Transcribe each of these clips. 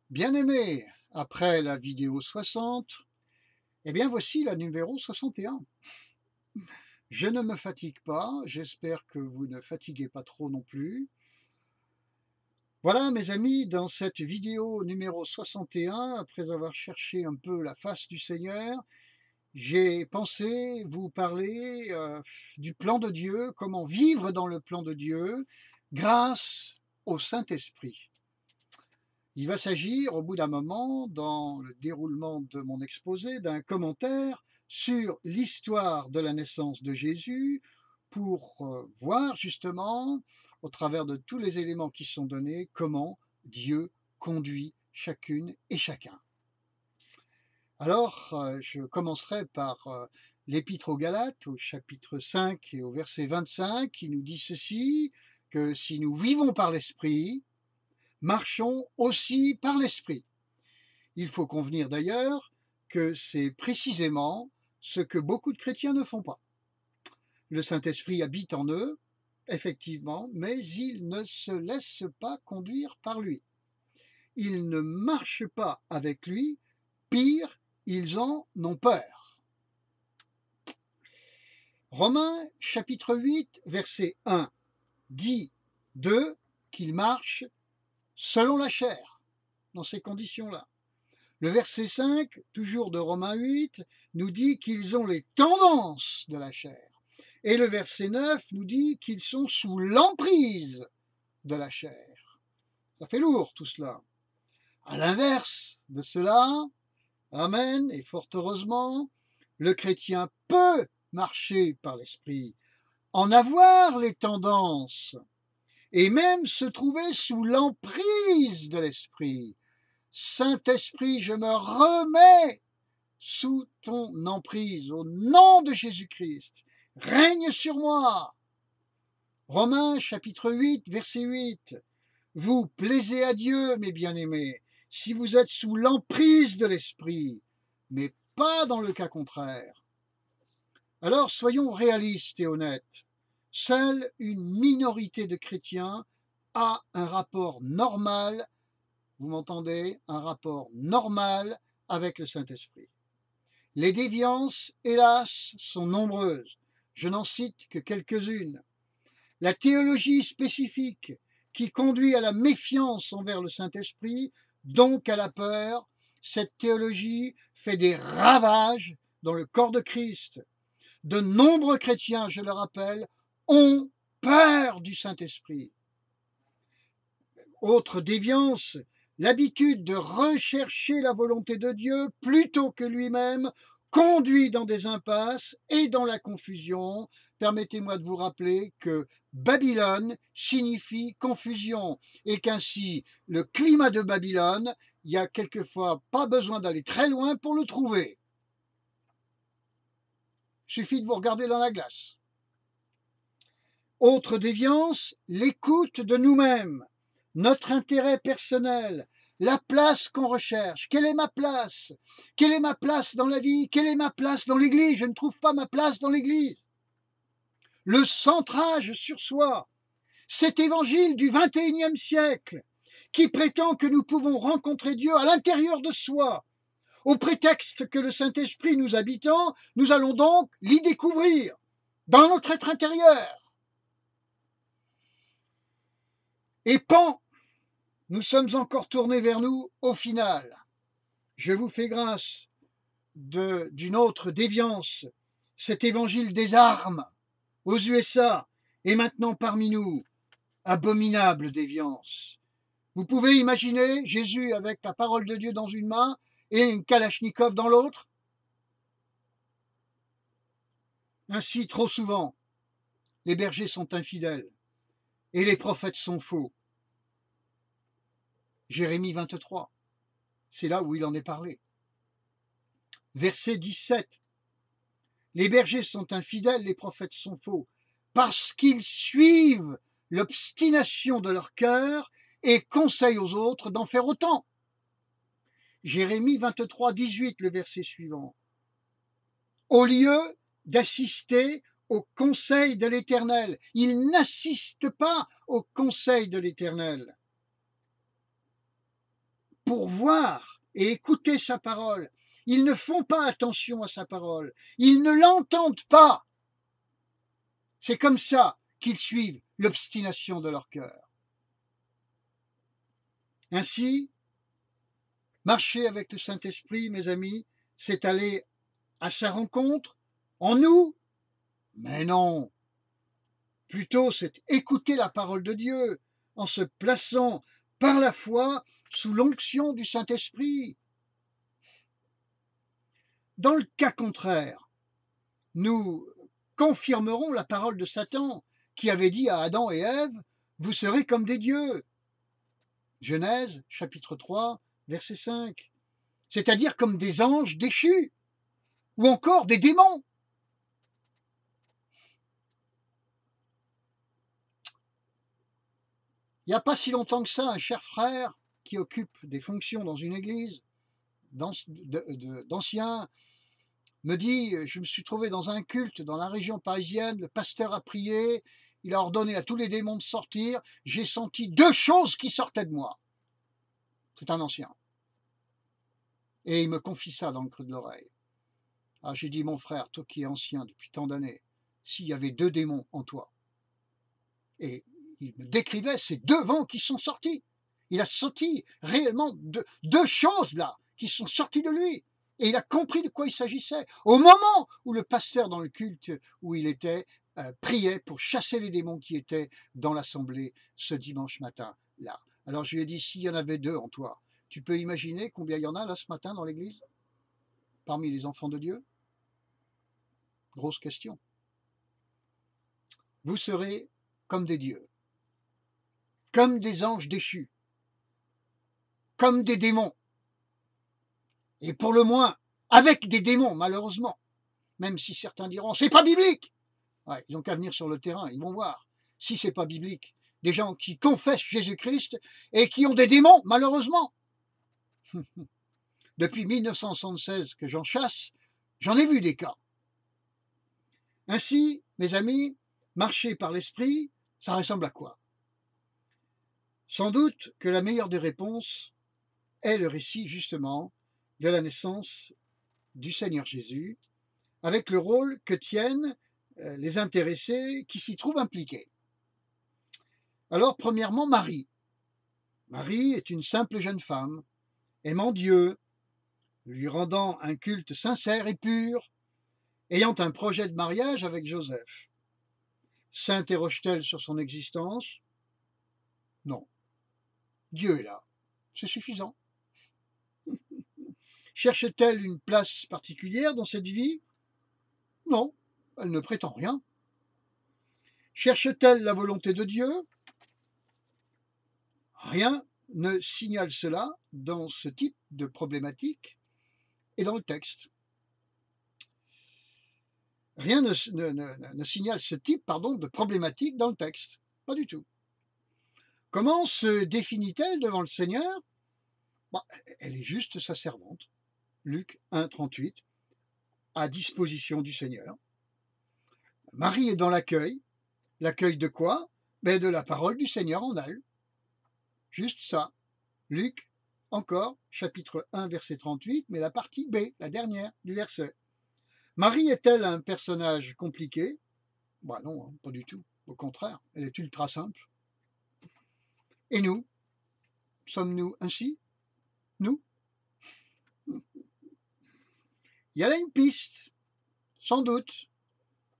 Bien-aimés, après la vidéo 60, eh bien voici la numéro 61. Je ne me fatigue pas, j'espère que vous ne fatiguez pas trop non plus. Voilà mes amis, dans cette vidéo numéro 61, après avoir cherché un peu la face du Seigneur, j'ai pensé vous parler du plan de Dieu, comment vivre dans le plan de Dieu grâce au Saint-Esprit. Il va s'agir, au bout d'un moment, dans le déroulement de mon exposé, d'un commentaire sur l'histoire de la naissance de Jésus pour voir justement, au travers de tous les éléments qui sont donnés, comment Dieu conduit chacune et chacun. Alors, je commencerai par l'Épître aux Galates, au chapitre 5 et au verset 25, qui nous dit ceci, que si nous vivons par l'Esprit, marchons aussi par l'Esprit. Il faut convenir d'ailleurs que c'est précisément ce que beaucoup de chrétiens ne font pas. Le Saint-Esprit habite en eux, effectivement, mais ils ne se laissent pas conduire par lui. Ils ne marchent pas avec lui, pire, ils en ont peur. Romains chapitre 8, verset 1 dit d'eux qu'ils marchent selon la chair, dans ces conditions-là. Le verset 5, toujours de Romains 8, nous dit qu'ils ont les tendances de la chair. Et le verset 9 nous dit qu'ils sont sous l'emprise de la chair. Ça fait lourd tout cela. À l'inverse de cela, amen, et fort heureusement, le chrétien peut marcher par l'esprit, en avoir les tendances, et même se trouver sous l'emprise de l'esprit. Saint-Esprit, je me remets sous ton emprise, au nom de Jésus-Christ. Règne sur moi. Romains chapitre 8, verset 8. Vous plaisez à Dieu, mes bien-aimés, si vous êtes sous l'emprise de l'Esprit, mais pas dans le cas contraire. Alors soyons réalistes et honnêtes. Seule une minorité de chrétiens a un rapport normal, vous m'entendez, un rapport normal avec le Saint-Esprit. Les déviances, hélas, sont nombreuses. Je n'en cite que quelques-unes. La théologie spécifique qui conduit à la méfiance envers le Saint-Esprit, donc à la peur, cette théologie fait des ravages dans le corps de Christ. De nombreux chrétiens, je le rappelle, ont peur du Saint-Esprit. Autre déviance, l'habitude de rechercher la volonté de Dieu plutôt que lui-même conduit dans des impasses et dans la confusion. Permettez-moi de vous rappeler que Babylone signifie confusion et qu'ainsi le climat de Babylone, il n'y a quelquefois pas besoin d'aller très loin pour le trouver. Il suffit de vous regarder dans la glace. Autre déviance, l'écoute de nous-mêmes, notre intérêt personnel, la place qu'on recherche. Quelle est ma place? Quelle est ma place dans la vie? Quelle est ma place dans l'Église? Je ne trouve pas ma place dans l'Église. Le centrage sur soi, cet évangile du XXIe siècle qui prétend que nous pouvons rencontrer Dieu à l'intérieur de soi. Au prétexte que le Saint-Esprit nous habitant, nous allons donc l'y découvrir dans notre être intérieur. Et pan, nous sommes encore tournés vers nous au final. Je vous fais grâce d'une autre déviance, cet évangile des armes aux USA et maintenant parmi nous, abominable déviance. Vous pouvez imaginer Jésus avec la parole de Dieu dans une main et une kalachnikov dans l'autre? Ainsi, trop souvent, les bergers sont infidèles et les prophètes sont faux. Jérémie 23, c'est là où il en est parlé. Verset 17. Les bergers sont infidèles, les prophètes sont faux, parce qu'ils suivent l'obstination de leur cœur et conseillent aux autres d'en faire autant. Jérémie 23, 18, le verset suivant. Au lieu d'assister au conseil de l'Éternel, ils n'assistent pas au conseil de l'Éternel. pour voir et écouter sa parole. Ils ne font pas attention à sa parole. Ils ne l'entendent pas. C'est comme ça qu'ils suivent l'obstination de leur cœur. Ainsi, marcher avec le Saint-Esprit, mes amis, c'est aller à sa rencontre en nous? Mais non. Plutôt, c'est écouter la parole de Dieu en se plaçant par la foi sous l'onction du Saint-Esprit. Dans le cas contraire, nous confirmerons la parole de Satan qui avait dit à Adam et Ève, vous serez comme des dieux. Genèse, chapitre 3, verset 5. C'est-à-dire comme des anges déchus, ou encore des démons. Il n'y a pas si longtemps que ça, un cher frère qui occupe des fonctions dans une église d'anciens me dit, je me suis trouvé dans un culte dans la région parisienne, le pasteur a prié, il a ordonné à tous les démons de sortir, j'ai senti 2 choses qui sortaient de moi. C'est un ancien. Et il me confie ça dans le creux de l'oreille. Ah, j'ai dit, mon frère, toi qui es ancien depuis tant d'années, s'il y avait 2 démons en toi, et il me décrivait ces 2 vents qui sont sortis. Il a senti réellement 2 choses là qui sont sorties de lui. Et il a compris de quoi il s'agissait. Au moment où le pasteur dans le culte où il était priait pour chasser les démons qui étaient dans l'assemblée ce dimanche matin là. Alors je lui ai dit, s'il y en avait 2 en toi, tu peux imaginer combien il y en a là ce matin dans l'église parmi les enfants de Dieu? Grosse question. Vous serez comme des dieux, comme des anges déchus, comme des démons. Et pour le moins, avec des démons, malheureusement. Même si certains diront, c'est pas biblique. Ouais, ils n'ont qu'à venir sur le terrain, ils vont voir. Si c'est pas biblique, des gens qui confessent Jésus-Christ et qui ont des démons, malheureusement. Depuis 1976 que j'en chasse, j'en ai vu des cas. Ainsi, mes amis, marcher par l'esprit, ça ressemble à quoi? Sans doute que la meilleure des réponses est le récit, justement, de la naissance du Seigneur Jésus, avec le rôle que tiennent les intéressés qui s'y trouvent impliqués. Alors, premièrement, Marie. Marie est une simple jeune femme, aimant Dieu, lui rendant un culte sincère et pur, ayant un projet de mariage avec Joseph. S'interroge-t-elle sur son existence? Non. Dieu est là. C'est suffisant. Cherche-t-elle une place particulière dans cette vie? Non, elle ne prétend rien. Cherche-t-elle la volonté de Dieu? Rien ne signale cela dans ce type de problématique et dans le texte. Rien ne signale ce type de problématique dans le texte. Pas du tout. Comment se définit-elle devant le Seigneur? Elle est juste sa servante. Luc 1, 38, à disposition du Seigneur. Marie est dans l'accueil. L'accueil de quoi? De la parole du Seigneur en elle. Juste ça. Luc, encore, chapitre 1, verset 38, mais la partie B, la dernière du verset. Marie est-elle un personnage compliqué? Non, pas du tout. Au contraire, elle est ultra simple. Et nous? Sommes-nous ainsi? Nous? Il y a là une piste, sans doute,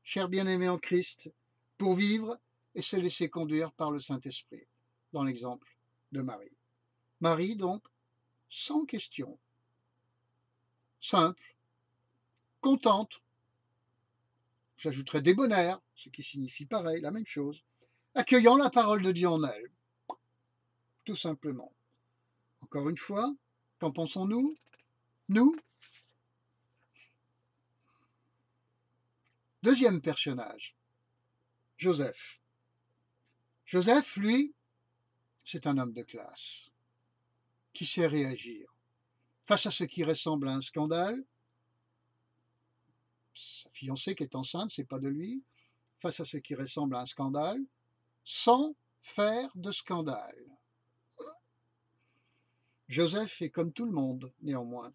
cher bien-aimé en Christ, pour vivre et se laisser conduire par le Saint-Esprit, dans l'exemple de Marie. Marie, donc, sans question, simple, contente, j'ajouterais débonnaire, ce qui signifie pareil, la même chose, accueillant la parole de Dieu en elle, tout simplement. Encore une fois, qu'en pensons-nous? Nous? Deuxième personnage, Joseph. Joseph, lui, c'est un homme de classe, qui sait réagir face à ce qui ressemble à un scandale. Sa fiancée qui est enceinte, c'est pas de lui. Face à ce qui ressemble à un scandale, sans faire de scandale. Joseph est comme tout le monde, néanmoins.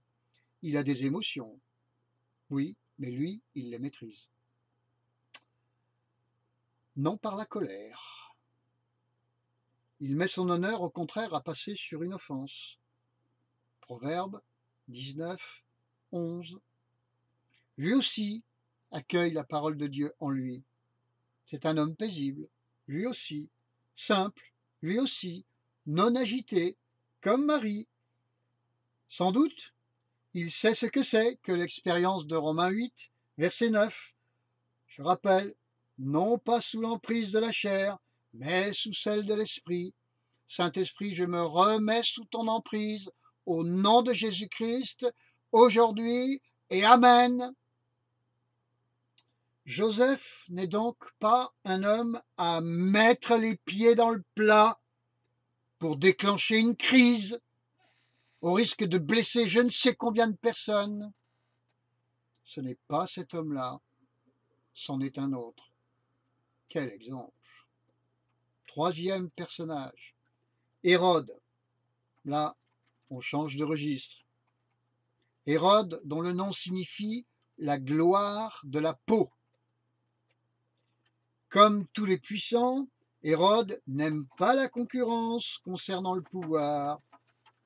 Il a des émotions, oui, mais lui, il les maîtrise. Non par la colère. Il met son honneur au contraire à passer sur une offense. Proverbe 19, 11. Lui aussi accueille la parole de Dieu en lui. C'est un homme paisible, lui aussi, simple, lui aussi, non agité, comme Marie. Sans doute, il sait ce que c'est que l'expérience de Romains 8, verset 9. Je rappelle, non pas sous l'emprise de la chair, mais sous celle de l'esprit. Saint-Esprit, je me remets sous ton emprise, au nom de Jésus-Christ, aujourd'hui et Amen. Joseph n'est donc pas un homme à mettre les pieds dans le plat pour déclencher une crise, au risque de blesser je ne sais combien de personnes. Ce n'est pas cet homme-là, c'en est un autre. Quel exemple! Troisième personnage, Hérode. Là, on change de registre. Hérode, dont le nom signifie la gloire de la peau. Comme tous les puissants, Hérode n'aime pas la concurrence concernant le pouvoir.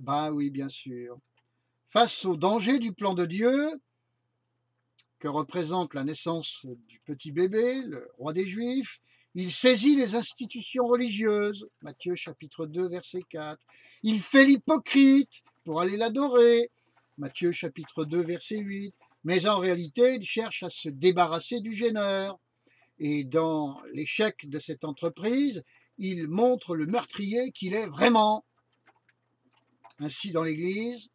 Ben oui, bien sûr. Face au danger du plan de Dieu, que représente la naissance du petit bébé, le roi des Juifs, il saisit les institutions religieuses, Matthieu chapitre 2, verset 4. Il fait l'hypocrite pour aller l'adorer, Matthieu chapitre 2, verset 8. Mais en réalité, il cherche à se débarrasser du gêneur. Et dans l'échec de cette entreprise, il montre le meurtrier qu'il est vraiment. Ainsi, dans l'Église,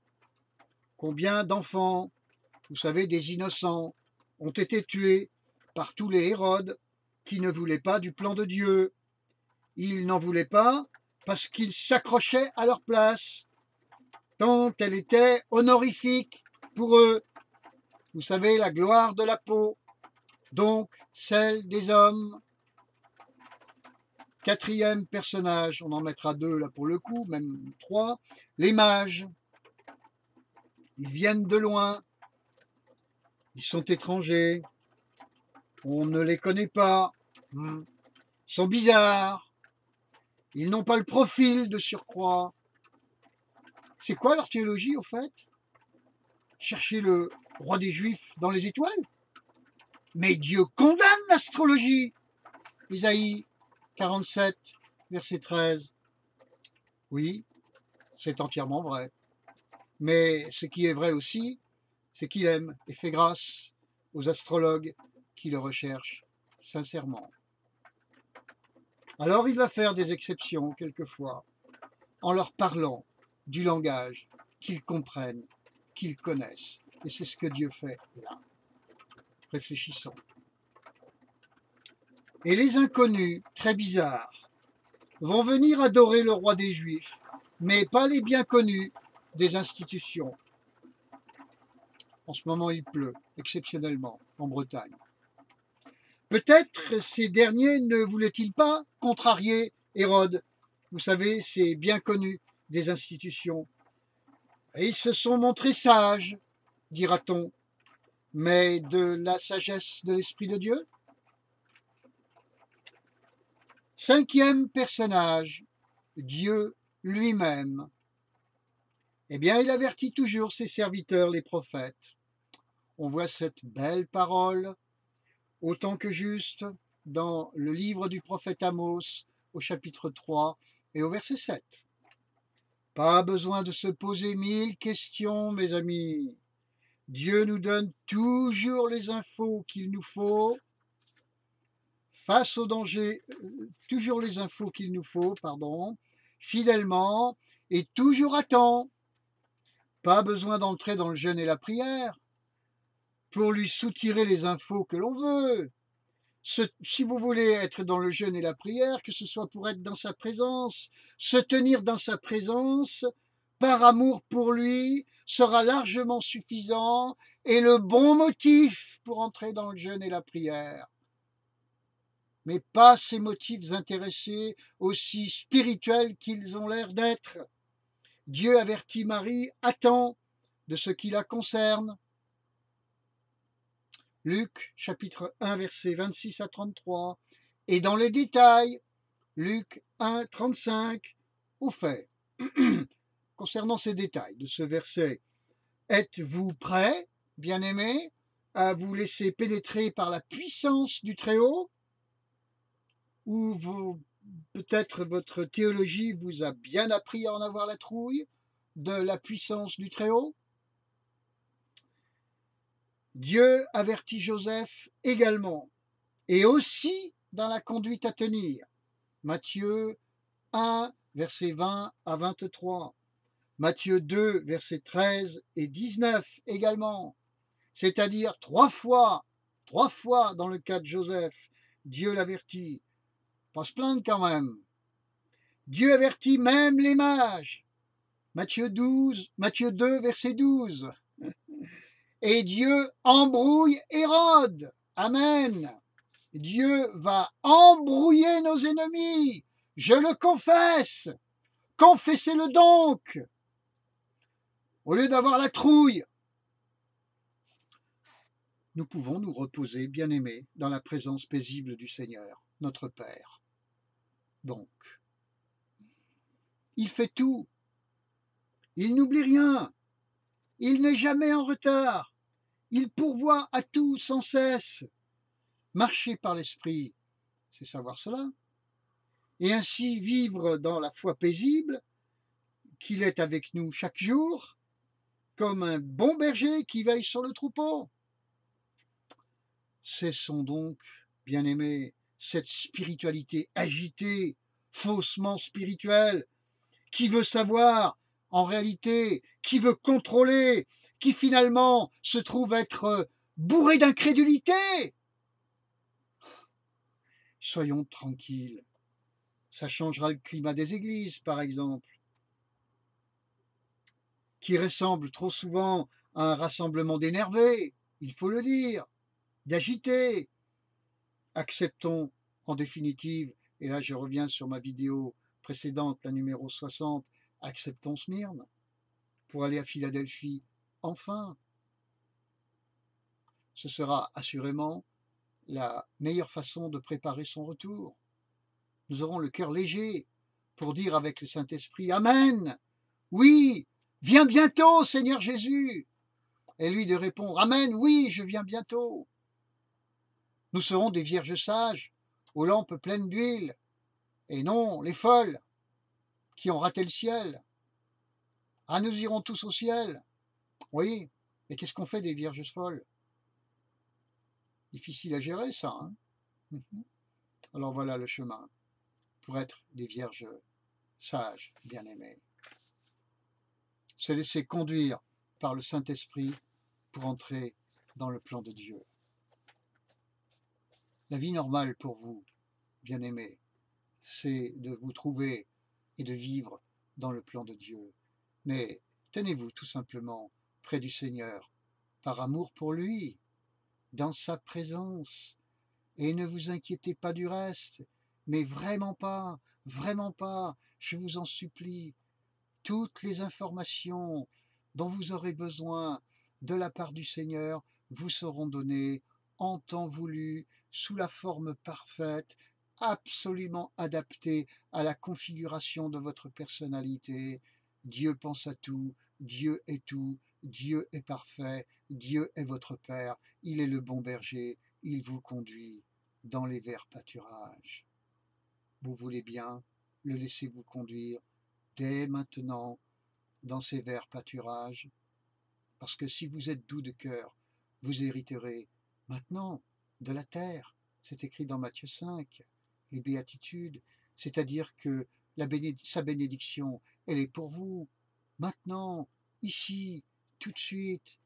combien d'enfants, vous savez, des innocents, ont été tués par tous les Hérodes qui ne voulaient pas du plan de Dieu. Ils n'en voulaient pas parce qu'ils s'accrochaient à leur place, tant elle était honorifique pour eux. Vous savez, la gloire de la peau, donc celle des hommes. Quatrième personnage, on en mettra deux là pour le coup, même trois, les mages. Ils viennent de loin, ils sont étrangers, on ne les connaît pas, ils sont bizarres, ils n'ont pas le profil de surcroît. C'est quoi leur théologie au fait? Chercher le roi des Juifs dans les étoiles? Mais Dieu condamne l'astrologie. Isaïe 47, verset 13. Oui, c'est entièrement vrai. Mais ce qui est vrai aussi, c'est qu'il aime et fait grâce aux astrologues qui le recherchent sincèrement. Alors il va faire des exceptions quelquefois, en leur parlant du langage qu'ils comprennent, qu'ils connaissent. Et c'est ce que Dieu fait là. Réfléchissons. Et les inconnus, très bizarres, vont venir adorer le roi des Juifs, mais pas les bien connus des institutions. En ce moment, il pleut, exceptionnellement, en Bretagne. Peut-être ces derniers ne voulaient-ils pas contrarier Hérode. Vous savez, c'est bien connu des institutions. Et ils se sont montrés sages, dira-t-on, mais de la sagesse de l'Esprit de Dieu. Cinquième personnage, Dieu lui-même. Eh bien, il avertit toujours ses serviteurs, les prophètes. On voit cette belle parole, autant que juste, dans le livre du prophète Amos, au chapitre 3 et au verset 7. Pas besoin de se poser 1000 questions, mes amis. Dieu nous donne toujours les infos qu'il nous faut, face au danger, toujours les infos qu'il nous faut, fidèlement et toujours à temps. Pas besoin d'entrer dans le jeûne et la prière pour lui soutirer les infos que l'on veut. Si vous voulez être dans le jeûne et la prière, que ce soit pour être dans sa présence, se tenir dans sa présence, par amour pour lui, sera largement suffisant et le bon motif pour entrer dans le jeûne et la prière. Mais pas ces motifs intéressés, aussi spirituels qu'ils ont l'air d'être. Dieu avertit Marie à temps de ce qui la concerne. Luc chapitre 1 versets 26 à 33. Et dans les détails, Luc 1, 35, au fait. Concernant ces détails de ce verset, êtes-vous prêts, bien-aimés, à vous laisser pénétrer par la puissance du Très-Haut? Ou peut-être votre théologie vous a bien appris à en avoir la trouille de la puissance du Très-Haut? Dieu avertit Joseph également, et aussi dans la conduite à tenir. Matthieu 1, versets 20 à 23. Matthieu 2, versets 13 et 19 également. C'est-à-dire trois fois dans le cas de Joseph, Dieu l'avertit. Pas se plaindre quand même. Dieu avertit même les mages. Matthieu 2, verset 12. Et Dieu embrouille Hérode. Amen. Dieu va embrouiller nos ennemis. Je le confesse. Confessez-le donc. Au lieu d'avoir la trouille, nous pouvons nous reposer, bien-aimés, dans la présence paisible du Seigneur, notre Père. Donc, il fait tout. Il n'oublie rien. Il n'est jamais en retard. Il pourvoit à tout sans cesse. Marcher par l'Esprit, c'est savoir cela. Et ainsi vivre dans la foi paisible, qu'il est avec nous chaque jour, comme un bon berger qui veille sur le troupeau. Cessons donc, bien-aimés, cette spiritualité agitée, faussement spirituelle, qui veut savoir, en réalité, qui veut contrôler, qui finalement se trouve être bourré d'incrédulité. Soyons tranquilles. Ça changera le climat des églises, par exemple, qui ressemble trop souvent à un rassemblement d'énervés, il faut le dire, d'agités. Acceptons, en définitive, et là je reviens sur ma vidéo précédente, la numéro 60, acceptons Smyrne pour aller à Philadelphie. Enfin, ce sera assurément la meilleure façon de préparer son retour. Nous aurons le cœur léger pour dire avec le Saint-Esprit, Amen, oui, viens bientôt, Seigneur Jésus. Et lui de répondre, Amen, oui, je viens bientôt. Nous serons des vierges sages, aux lampes pleines d'huile, et non les folles qui ont raté le ciel. Ah, nous irons tous au ciel. Oui, mais qu'est-ce qu'on fait des vierges folles? Difficile à gérer ça. Hein. Alors voilà le chemin pour être des vierges sages, bien-aimées. Se laisser conduire par le Saint-Esprit pour entrer dans le plan de Dieu. La vie normale pour vous, bien-aimés, c'est de vous trouver et de vivre dans le plan de Dieu. Mais tenez-vous tout simplement près du Seigneur, par amour pour lui, dans sa présence, et ne vous inquiétez pas du reste, mais vraiment pas, je vous en supplie, toutes les informations dont vous aurez besoin de la part du Seigneur vous seront données en temps voulu, sous la forme parfaite, absolument adaptée à la configuration de votre personnalité. Dieu pense à tout, Dieu est tout, Dieu est parfait, Dieu est votre Père, il est le bon berger, il vous conduit dans les verts pâturages. Vous voulez bien le laisser vous conduire dès maintenant dans ces verts pâturages, parce que si vous êtes doux de cœur, vous hériterez maintenant de la terre. C'est écrit dans Matthieu 5, les béatitudes, c'est-à-dire que sa bénédiction, elle est pour vous, maintenant, ici, tout de suite.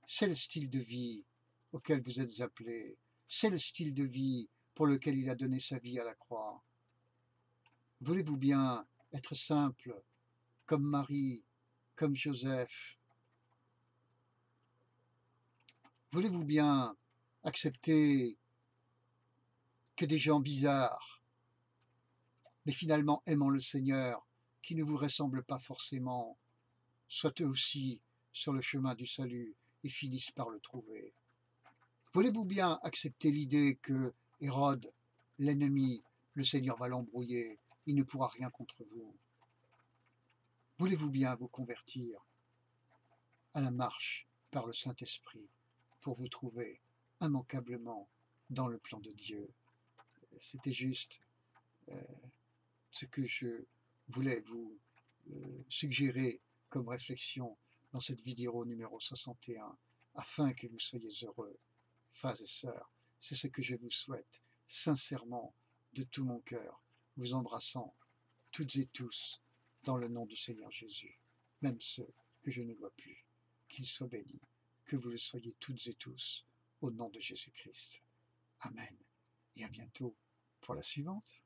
C'est le style de vie auquel vous êtes appelés, c'est le style de vie pour lequel il a donné sa vie à la croix. Voulez-vous bien être simple, comme Marie, comme Joseph? Voulez-vous bien accepter que des gens bizarres, mais finalement aimant le Seigneur, qui ne vous ressemblent pas forcément, soient eux aussi sur le chemin du salut et finissent par le trouver. Voulez-vous bien accepter l'idée que Hérode, l'ennemi, le Seigneur va l'embrouiller, il ne pourra rien contre vous? Voulez-vous bien vous convertir à la marche par le Saint-Esprit pour vous trouver immanquablement dans le plan de Dieu? C'était juste ce que je voulais vous suggérer comme réflexion dans cette vidéo numéro 61, afin que vous soyez heureux, frères et sœurs. C'est ce que je vous souhaite sincèrement de tout mon cœur, vous embrassant toutes et tous dans le nom du Seigneur Jésus, même ceux que je ne vois plus. Qu'ils soient bénis, que vous le soyez toutes et tous, au nom de Jésus-Christ. Amen. Et à bientôt pour la suivante.